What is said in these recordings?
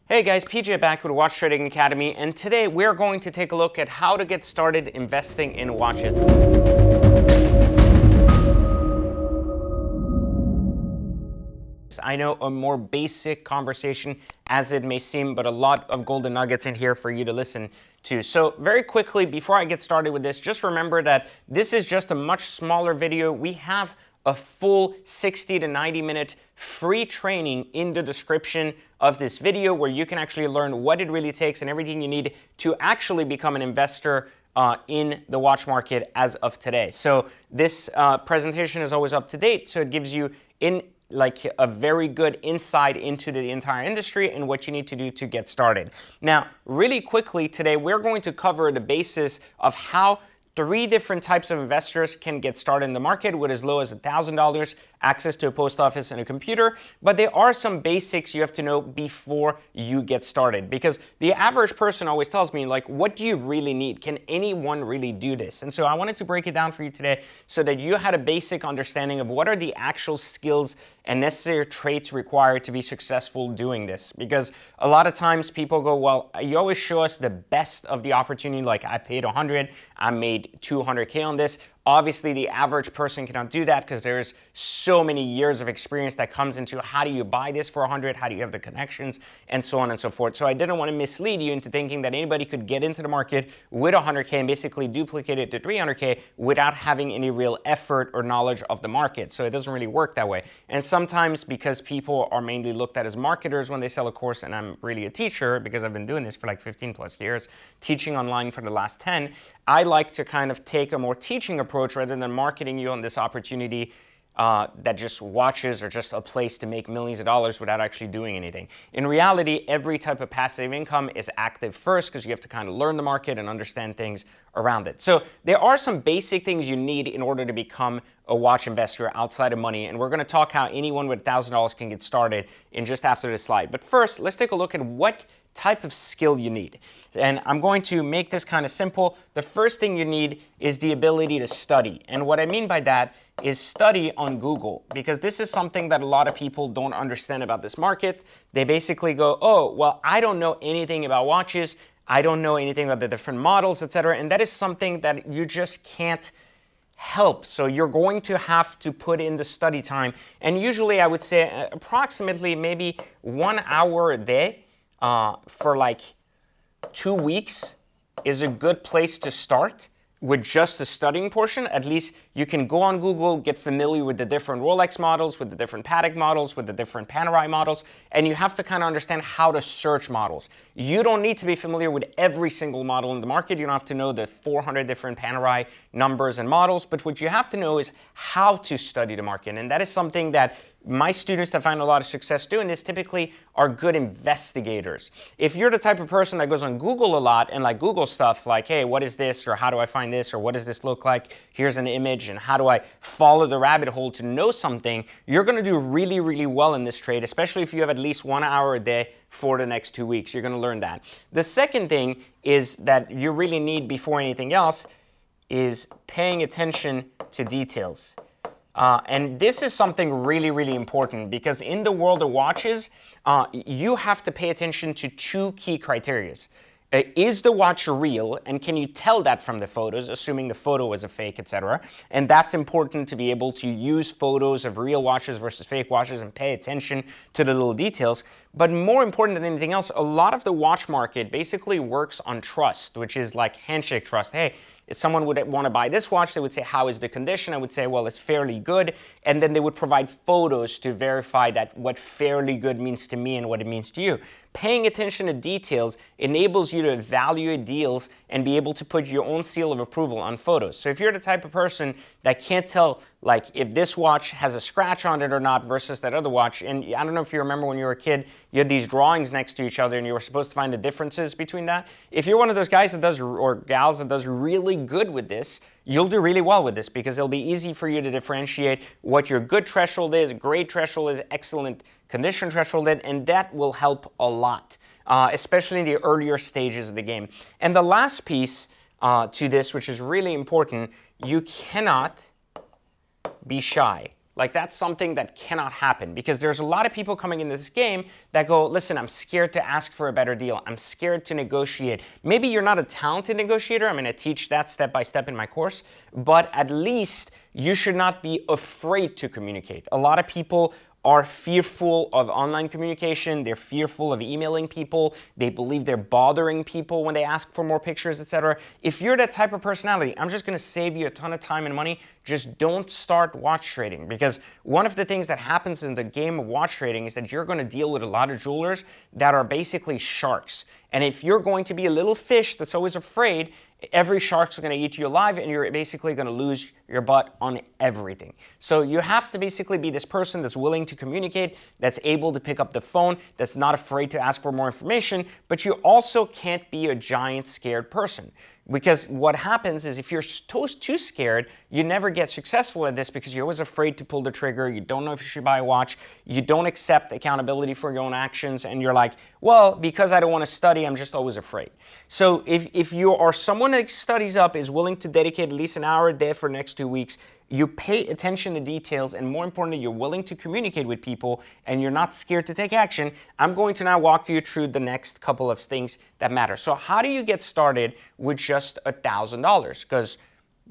Hey guys, PJ back with Watch Trading Academy, and today we're going to take a look at how to get started investing in watches. I know a more basic conversation as it may seem, but a lot of golden nuggets in here for you to listen to. So very quickly, before I get started with this, just remember that this is just a much smaller video. We have a full 60 to 90 minute free training in the description of this video where you can actually learn what it really takes and everything you need to actually become an investor in the watch market as of today. So this presentation is always up to date, so it gives you a very good insight into the entire industry and what you need to do to get started. Now, really quickly today, we're going to cover the basis of how 3 different types of investors can get started in the market with as low as $1,000, access to a post office and a computer. But there are some basics you have to know before you get started, because the average person always tells me, like, what do you really need? Can anyone really do this? And so I wanted to break it down for you today so that you had a basic understanding of what are the actual skills and necessary traits required to be successful doing this. Because a lot of times people go, well, you always show us the best of the opportunity, like I paid 100, I made 200K on this. Obviously, the average person cannot do that because there's so many years of experience that comes into how do you buy this for 100, how do you have the connections, and so on and so forth. So I didn't want to mislead you into thinking that anybody could get into the market with 100K and basically duplicate it to 300K without having any real effort or knowledge of the market. So it doesn't really work that way. And sometimes because people are mainly looked at as marketers when they sell a course, and I'm really a teacher because I've been doing this for like 15 plus years, teaching online for the last 10, I like to kind of take a more teaching approach rather than marketing you on this opportunity that just watches are just a place to make millions of dollars without actually doing anything. In reality, every type of passive income is active first because you have to kind of learn the market and understand things around it. So there are some basic things you need in order to become a watch investor outside of money, and we're going to talk how anyone with $1,000 can get started in just after this slide. But first, let's take a look at what type of skill you need. And I'm going to make this kind of simple. The first thing you need is the ability to study. And what I mean by that is study on Google, because this is something that a lot of people don't understand about this market. They basically go, oh, well, I don't know anything about watches. I don't know anything about the different models, etc. And that is something that you just can't help. So you're going to have to put in the study time. And usually I would say approximately maybe 1 hour a day for like 2 weeks is a good place to start with just the studying portion. At least you can go on Google, get familiar with the different Rolex models, with the different Patek models, with the different Panerai models, and you have to kind of understand how to search models. You don't need to be familiar with every single model in the market. You don't have to know the 400 different Panerai numbers and models, but what you have to know is how to study the market. And that is something that my students that find a lot of success doing this typically are good investigators. If you're the type of person that goes on Google a lot and like Google stuff like, hey, what is this? Or how do I find this? Or what does this look like? Here's an image, and how do I follow the rabbit hole to know something? You're going to do really, really well in this trade, especially if you have at least 1 hour a day for the next 2 weeks. You're going to learn that. The second thing is that you really need before anything else is paying attention to details. And this is something really, really important because in the world of watches, you have to pay attention to 2 key criteria. Is the watch real, and can you tell that from the photos, assuming the photo was a fake, etc.? And that's important to be able to use photos of real watches versus fake watches and pay attention to the little details. But more important than anything else, a lot of the watch market basically works on trust, which is like handshake trust. Hey, if someone would want to buy this watch, they would say, how is the condition? I would say, well, it's fairly good. And then they would provide photos to verify that what fairly good means to me and what it means to you. Paying attention to details enables you to evaluate deals and be able to put your own seal of approval on photos. So if you're the type of person that can't tell, like, if this watch has a scratch on it or not versus that other watch, and I don't know if you remember when you were a kid, you had these drawings next to each other and you were supposed to find the differences between that. If you're one of those guys that does, or gals that does really good with this, you'll do really well with this because it'll be easy for you to differentiate what your good threshold is, great threshold is, excellent condition threshold is, and that will help a lot, especially in the earlier stages of the game. And the last piece to this, which is really important, you cannot be shy. Like that's something that cannot happen because there's a lot of people coming into this game that go, listen, I'm scared to ask for a better deal. I'm scared to negotiate. Maybe you're not a talented negotiator. I'm going to teach that step by step in my course, but at least you should not be afraid to communicate. A lot of people are fearful of online communication. They're fearful of emailing people. They believe they're bothering people when they ask for more pictures, etc. If you're that type of personality, I'm just going to save you a ton of time and money. Just don't start watch trading, because one of the things that happens in the game of watch trading is that you're going to deal with a lot of jewelers that are basically sharks. And if you're going to be a little fish that's always afraid, every shark's going to eat you alive and you're basically going to lose your butt on everything. So you have to basically be this person that's willing to communicate, that's able to pick up the phone, that's not afraid to ask for more information, but you also can't be a giant scared person. Because what happens is if you're too scared, you never get successful at this because you're always afraid to pull the trigger. You don't know if you should buy a watch. You don't accept accountability for your own actions. And you're like, well, because I don't want to study, I'm just always afraid. So if you are someone that studies up, is willing to dedicate at least an hour a day for the next 2 weeks, you pay attention to details, and more importantly, you're willing to communicate with people, and you're not scared to take action, I'm going to now walk you through the next couple of things that matter. So how do you get started with just $1,000? Because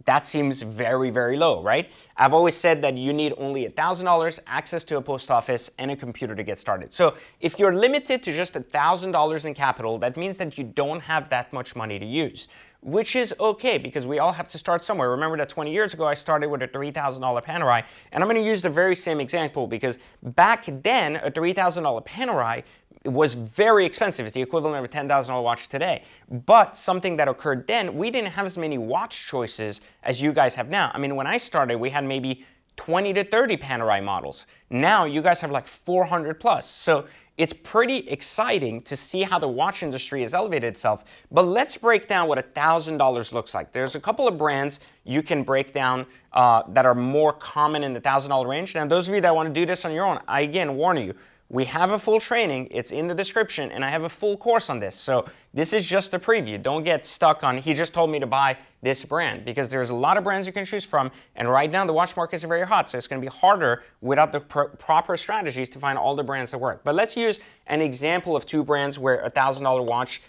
that seems very, very low, right? I've always said that you need only $1,000, access to a post office, and a computer to get started. So if you're limited to just $1,000 in capital, that means that you don't have that much money to use, which is okay because we all have to start somewhere. Remember that 20 years ago, I started with a $3,000 Panerai, and I'm going to use the very same example because back then, a $3,000 Panerai was very expensive. It's the equivalent of a $10,000 watch today. But something that occurred then, we didn't have as many watch choices as you guys have now. I mean, when I started, we had maybe 20 to 30 Panerai models. Now you guys have like 400 plus. So it's pretty exciting to see how the watch industry has elevated itself. But let's break down what $1,000 looks like. There's a couple of brands you can break down that are more common in the $1,000 range. Now, those of you that want to do this on your own, I again warn you, we have a full training, it's in the description, and I have a full course on this. So this is just a preview. Don't get stuck on, he just told me to buy this brand, because there's a lot of brands you can choose from, and right now the watch market is very hot, so it's going to be harder without the proper strategies to find all the brands that work. But let's use an example of two brands where a $1,000 watch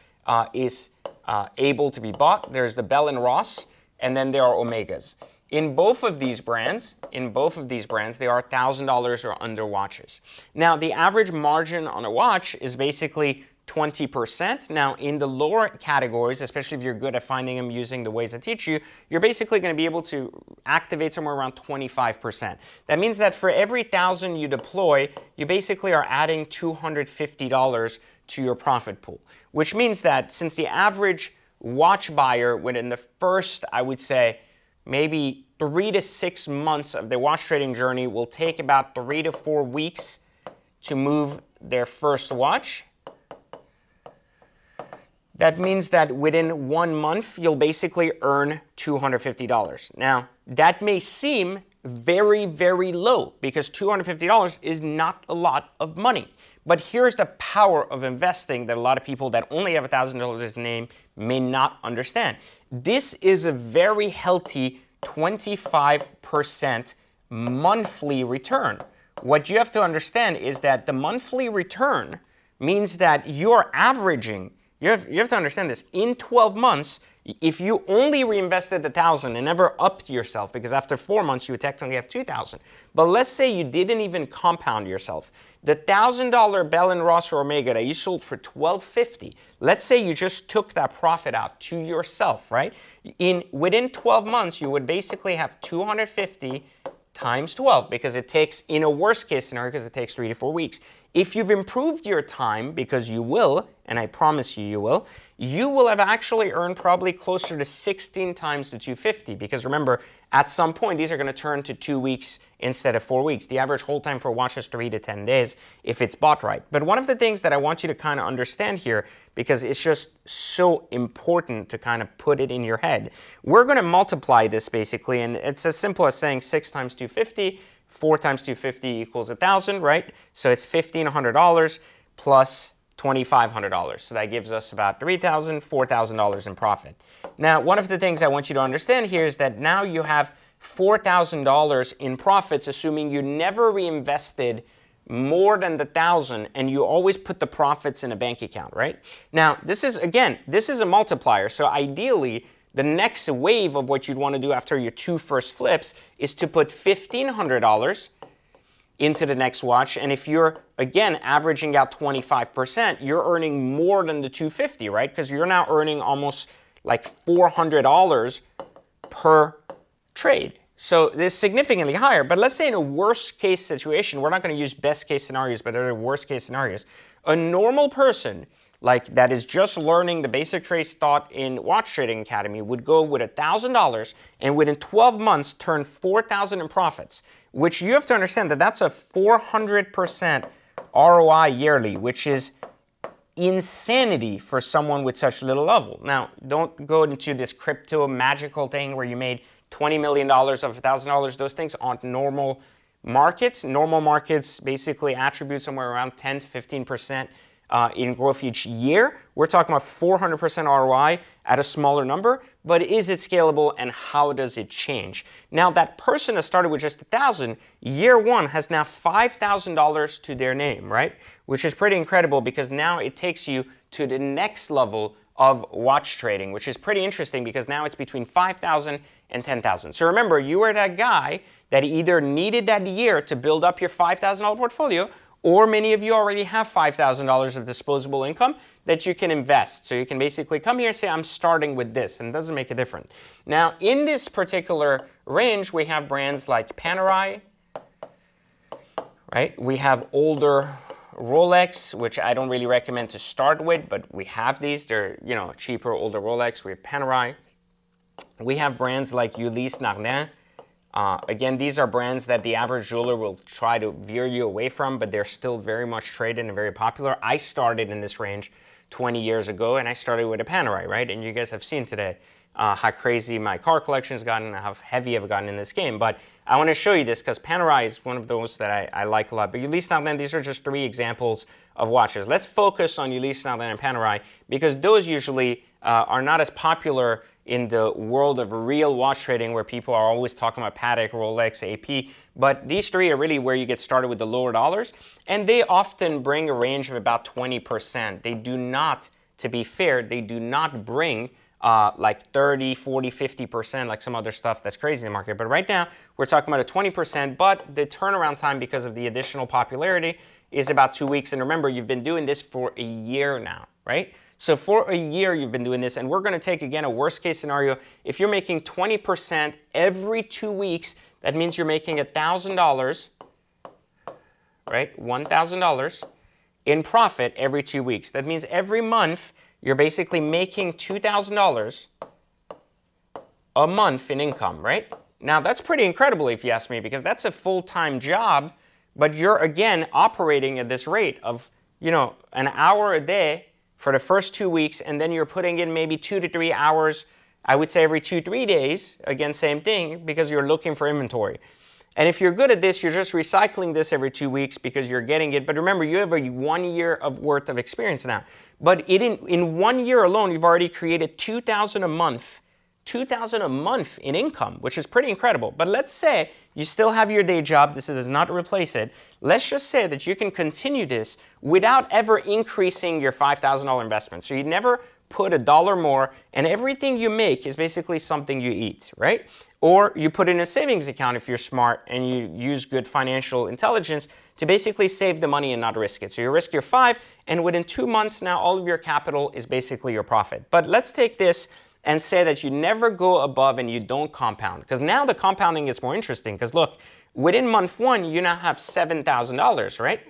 is able to be bought. There's the Bell & Ross, and then there are Omegas. In both of these brands, they are $1,000 or under watches. Now, the average margin on a watch is basically 20%. Now, in the lower categories, especially if you're good at finding them using the ways I teach you, you're basically going to be able to activate somewhere around 25%. That means that for every 1,000 you deploy, you basically are adding $250 to your profit pool, which means that since the average watch buyer within the first, I would say, maybe 3 to 6 months of their watch trading journey will take about 3 to 4 weeks to move their first watch. That means that within 1 month, you'll basically earn $250. Now, that may seem very, very low because $250 is not a lot of money. But here's the power of investing that a lot of people that only have $1,000 to name may not understand. This is a very healthy 25% monthly return. What you have to understand is that the monthly return means that you're averaging, you have to understand this, in 12 months, if you only reinvested $1,000 and never upped yourself, because after 4 months you would technically have $2,000, but let's say you didn't even compound yourself, the $1,000 Bell & Ross or Omega that you sold for $1,250, let's say you just took that profit out to yourself, right? Within 12 months, you would basically have $250 times 12, because it takes, in a worst case scenario, because it takes 3 to 4 weeks. If you've improved your time, because you will, and I promise you will have actually earned probably closer to 16 times the 250, because remember, at some point, these are going to turn to 2 weeks instead of 4 weeks. The average hold time for a watch is 3 to 10 days if it's bought right. But one of the things that I want you to kind of understand here, because it's just so important to kind of put it in your head, we're going to multiply this basically, and it's as simple as saying 6 times 250, 4 times 250 equals 1,000, right? So it's $1,500 plus $2,500. So that gives us about $3,000, $4,000 in profit. Now, one of the things I want you to understand here is that now you have $4,000 in profits, assuming you never reinvested more than the 1,000 and you always put the profits in a bank account, right? Now, this is a multiplier. So ideally, the next wave of what you'd want to do after your 2 first flips is to put $1,500 into the next watch. And if you're, again, averaging out 25%, you're earning more than the 250, right? Because you're now earning almost like $400 per trade. So this is significantly higher. But let's say in a worst case situation, we're not going to use best case scenarios, but there are worst case scenarios. A normal person like that is just learning the basic trades taught in Watch Trading Academy would go with $1,000 and within 12 months turn 4,000 in profits, which you have to understand that that's a 400% ROI yearly, which is insanity for someone with such little level. Now, don't go into this crypto magical thing where you made $20 million of $1,000. Those things aren't normal markets. Normal markets basically attribute somewhere around 10 to 15% in growth each year. We're talking about 400% ROI at a smaller number, but is it scalable and how does it change? Now, that person that started with just 1,000, year one has now $5,000 to their name, right? Which is pretty incredible because now it takes you to the next level of watch trading, which is pretty interesting because now it's between 5,000 and 10,000. So remember, you were that guy that either needed that year to build up your $5,000 portfolio, or many of you already have $5,000 of disposable income that you can invest. So you can basically come here and say, I'm starting with this, and it doesn't make a difference. Now, in this particular range, we have brands like Panerai, right? We have older Rolex, which I don't really recommend to start with, but we have these. They're, cheaper, older Rolex. We have Panerai. We have brands like Ulysse Nardin. Again, these are brands that the average jeweler will try to veer you away from, but they're still very much traded and very popular. I started in this range 20 years ago, and I started with a Panerai, right? And you guys have seen today how crazy my car collection has gotten and how heavy I've gotten in this game. But I want to show you this because Panerai is one of those that I like a lot. But Ulysse Nardin, these are just 3 examples of watches. Let's focus on Ulysse Nardin and Panerai because those usually are not as popular in the world of real watch trading where people are always talking about Patek, Rolex, AP. But these 3 are really where you get started with the lower dollars. And they often bring a range of about 20%. They do not, to be fair, they do not bring like 30, 40, 50% like some other stuff that's crazy in the market. But right now, we're talking about a 20%, but the turnaround time because of the additional popularity is about 2 weeks. And remember, you've been doing this for a year now, right? So for a year, you've been doing this, and we're going to take, again, a worst-case scenario. If you're making 20% every 2 weeks, that means you're making $1,000, right? $1,000 in profit every 2 weeks. That means every month, you're basically making $2,000 a month in income, right? Now, that's pretty incredible if you ask me, because that's a full-time job, but you're, again, operating at this rate of, an hour a day for the first 2 weeks, and then you're putting in maybe 2 to 3 hours, I would say every 2-3 days, again, same thing, because you're looking for inventory. And if you're good at this, you're just recycling this every 2 weeks because you're getting it. But remember, you have a 1 year of worth of experience now. But in 1 year alone, you've already created $2,000 a month, $2,000 a month in income, which is pretty incredible. But let's say you still have your day job. This does not replace it. Let's just say that you can continue this without ever increasing your $5,000 investment. So you never put $1 more, and everything you make is basically something you eat, right? Or you put in a savings account if you're smart and you use good financial intelligence to basically save the money and not risk it. So you risk your 5, and within 2 months now, all of your capital is basically your profit. But let's take this and say that you never go above and you don't compound. Because now the compounding is more interesting. Because look, within month 1, you now have $7,000, right?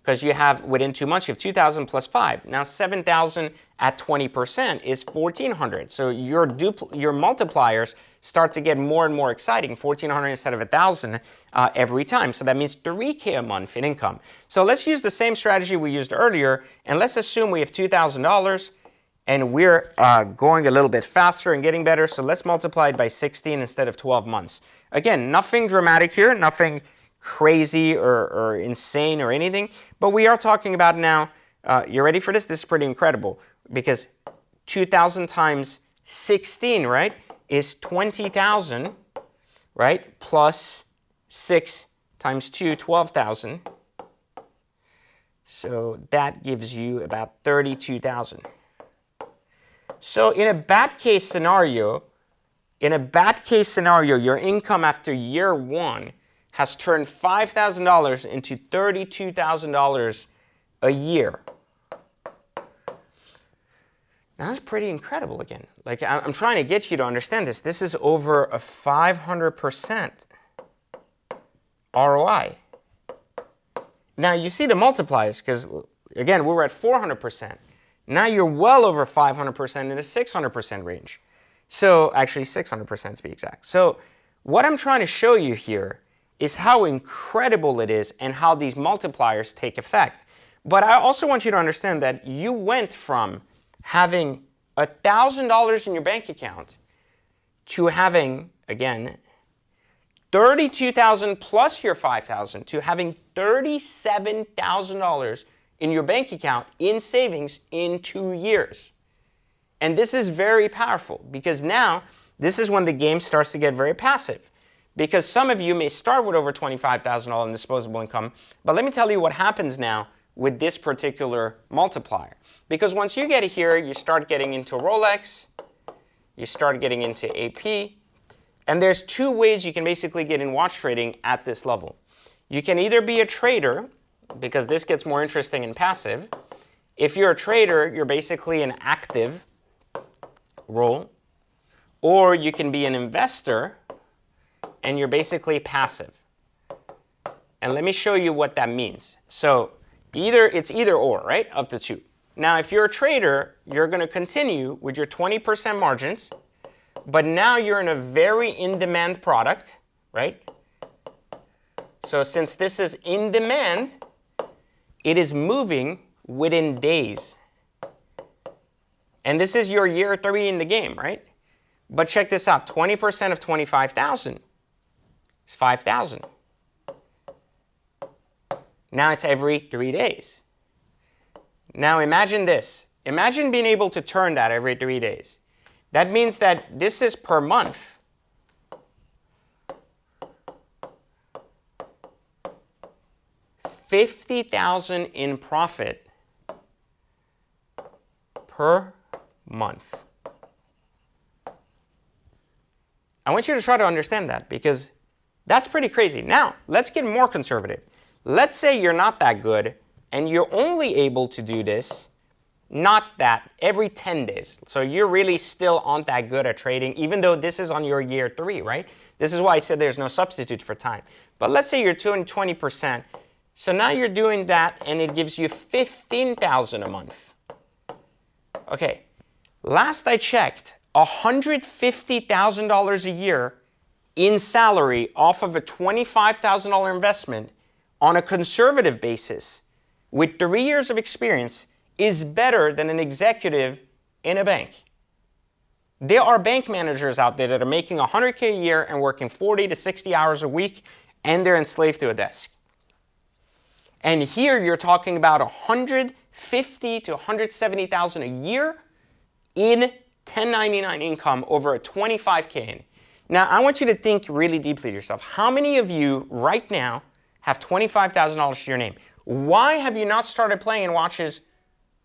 Because you have, within 2 months, you have 2,000 plus 5. Now 7,000 at 20% is 1,400. So your multipliers start to get more and more exciting, 1,400 instead of 1,000 every time. So that means $3K a month in income. So let's use the same strategy we used earlier, and let's assume we have $2,000, and we're going a little bit faster and getting better. So let's multiply it by 16 instead of 12 months. Again, nothing dramatic here, nothing crazy or insane or anything, but we are talking about now, you ready for this? This is pretty incredible because 2,000 times 16, right, is 20,000 right? Plus 6 times 2, 12,000. So that gives you about 32,000. So in a bad case scenario, your income after year 1 has turned $5,000 into $32,000 a year. Now, that's pretty incredible again. Like, I'm trying to get you to understand this. This is over a 500% ROI. Now, you see the multipliers, because, again, we were at 400%. Now you're well over 500% in the 600% range. So, actually 600% to be exact. So, what I'm trying to show you here is how incredible it is and how these multipliers take effect. But I also want you to understand that you went from having $1,000 in your bank account to having, again, 32,000 plus your 5,000 to having $37,000 in your bank account in savings in 2 years. And this is very powerful because now this is when the game starts to get very passive. Because some of you may start with over $25,000 in disposable income, but let me tell you what happens now with this particular multiplier. Because once you get here, you start getting into Rolex, you start getting into AP, and there's 2 ways you can basically get in watch trading at this level. You can either be a trader, because this gets more interesting and passive. If you're a trader, you're basically an active role, or you can be an investor, and you're basically passive. And let me show you what that means. So it's either or, right, of the 2. Now, if you're a trader, you're going to continue with your 20% margins, but now you're in a very in-demand product, right? So since this is in demand, it is moving within days. And this is your year 3 in the game, right? But check this out, 20% of 25,000 is 5,000. Now it's every 3 days. Now imagine this. Imagine being able to turn that every 3 days. That means that this is per month. $50,000 in profit per month. I want you to try to understand that because that's pretty crazy. Now, let's get more conservative. Let's say you're not that good and you're only able to do this, not that, every 10 days. So you really still aren't that good at trading, even though this is on your year 3, right? This is why I said there's no substitute for time. But let's say you're doing 20%. So now you're doing that and it gives you $15,000 a month. Okay, last I checked, $150,000 a year in salary off of a $25,000 investment on a conservative basis with 3 years of experience is better than an executive in a bank. There are bank managers out there that are making $100K a year and working 40 to 60 hours a week, and they're enslaved to a desk. And here you're talking about $150,000 to $170,000 a year in 1099 income over a 25K. Now, I want you to think really deeply to yourself. How many of you right now have $25,000 to your name? Why have you not started playing in watches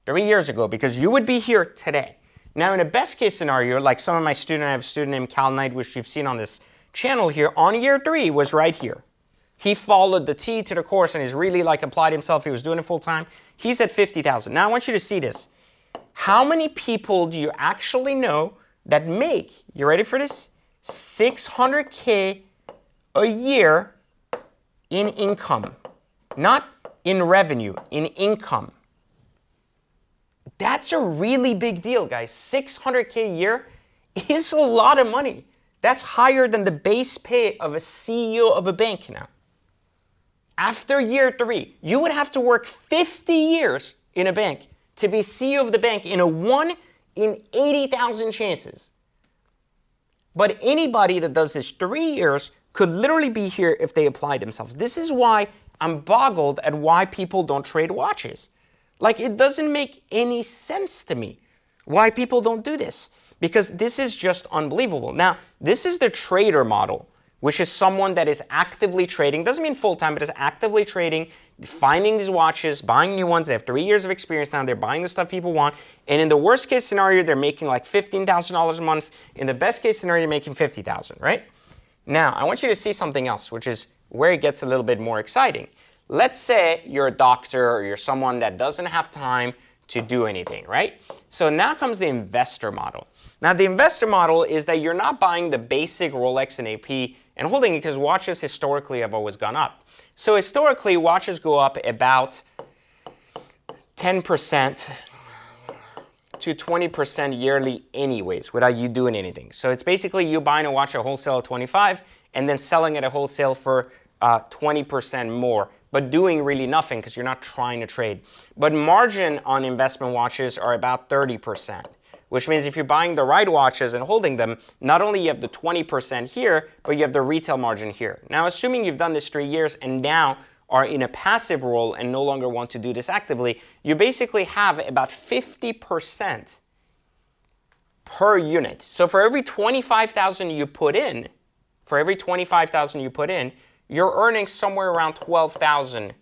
3 years ago? Because you would be here today. Now, in a best case scenario, like some of my students, I have a student named Cal Knight, which you've seen on this channel here, on year 3 was right here. He followed the T to the course and he's really applied himself. He was doing it full time. He's at 50,000. Now I want you to see this. How many people do you actually know that make, you ready for this? $600K a year in income. Not in revenue, in income. That's a really big deal, guys. $600K a year is a lot of money. That's higher than the base pay of a CEO of a bank now. After year 3, you would have to work 50 years in a bank to be CEO of the bank in a 1 in 80,000 chances. But anybody that does this 3 years could literally be here if they applied themselves. This is why I'm boggled at why people don't trade watches. It doesn't make any sense to me why people don't do this. Because this is just unbelievable. Now, this is the trader model. which is someone that is actively trading, doesn't mean full-time, but is actively trading, finding these watches, buying new ones. They have 3 years of experience now. They're buying the stuff people want. And in the worst case scenario, they're making like $15,000 a month. In the best case scenario, they're making $50,000, right? Now, I want you to see something else, which is where it gets a little bit more exciting. Let's say you're a doctor or you're someone that doesn't have time to do anything, right? So now comes the investor model. Now, the investor model is that you're not buying the basic Rolex and AP and holding it because watches historically have always gone up. So historically, watches go up about 10% to 20% yearly anyways, without you doing anything. So it's basically you buying a watch at wholesale at 25 and then selling it at wholesale for 20% more, but doing really nothing because you're not trying to trade. But margin on investment watches are about 30%. Which means if you're buying the right watches and holding them, not only you have the 20% here, but you have the retail margin here. Now, assuming you've done this 3 years and now are in a passive role and no longer want to do this actively, you basically have about 50% per unit. So for every 25,000 you put in, you're earning somewhere around 12,000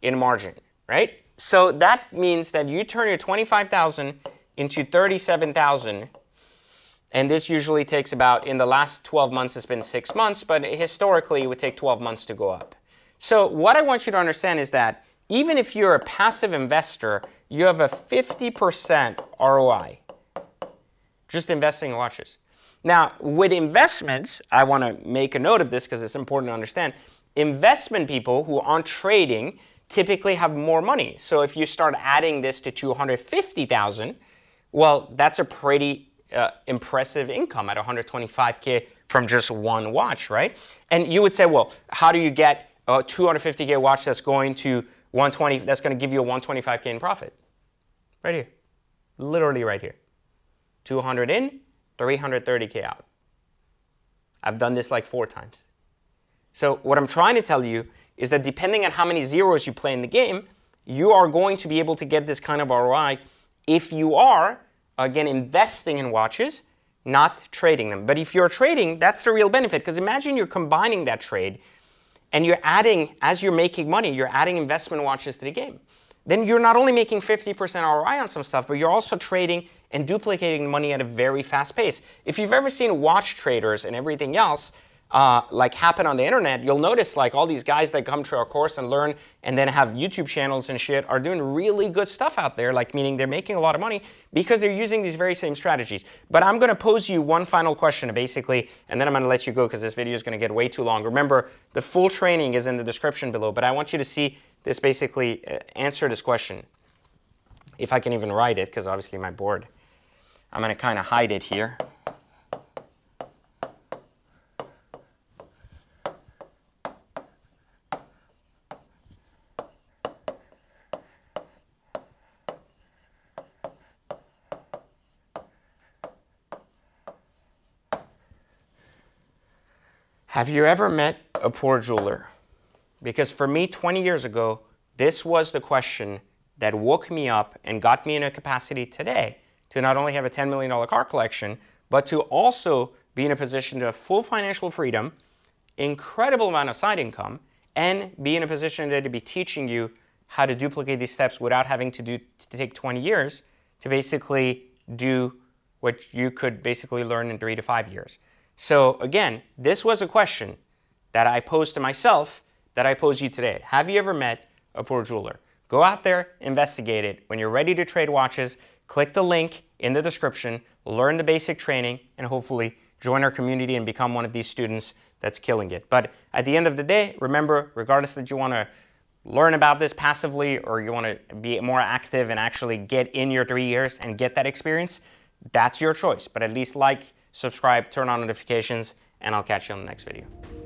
in margin, right? So that means that you turn your 25,000 into 37,000, and this usually takes about, in the last 12 months, it's been 6 months, but historically it would take 12 months to go up. So what I want you to understand is that even if you're a passive investor, you have a 50% ROI, just investing in watches. Now, with investments, I want to make a note of this because it's important to understand, investment people who aren't trading typically have more money. So if you start adding this to 250,000, well, that's a pretty impressive income at 125K from just one watch, right? And you would say, well, how do you get a 250K watch that's going to 120, that's going to give you a 125K in profit? Right here, literally right here. 200 in, 330K out. I've done this like 4 times. So what I'm trying to tell you is that depending on how many zeros you play in the game, you are going to be able to get this kind of ROI if you are, again, investing in watches, not trading them. But if you're trading, that's the real benefit, because imagine you're combining that trade and you're adding, as you're making money, you're adding investment watches to the game. Then you're not only making 50% ROI on some stuff, but you're also trading and duplicating money at a very fast pace. If you've ever seen watch traders and everything else, like happen on the internet, you'll notice like all these guys that come to our course and learn and then have YouTube channels and shit are doing really good stuff out there, like meaning they're making a lot of money because they're using these very same strategies. But I'm going to pose you one final question basically, and then I'm going to let you go because this video is going to get way too long. Remember, the full training is in the description below, but I want you to see this basically answer this question. If I can even write it, because obviously my board, I'm going to kind of hide it here. Have you ever met a poor jeweler? Because for me, 20 years ago, this was the question that woke me up and got me in a capacity today to not only have a $10 million car collection, but to also be in a position to have full financial freedom, incredible amount of side income, and be in a position to be teaching you how to duplicate these steps without having to take 20 years to basically do what you could basically learn in 3 to 5 years. So again, this was a question that I posed to myself that I pose you today. Have you ever met a poor jeweler? Go out there, investigate it. When you're ready to trade watches, click the link in the description, learn the basic training, and hopefully join our community and become one of these students that's killing it. But at the end of the day, remember, regardless that you want to learn about this passively or you want to be more active and actually get in your 3 years and get that experience, that's your choice. But at least like, subscribe, turn on notifications, and I'll catch you on the next video.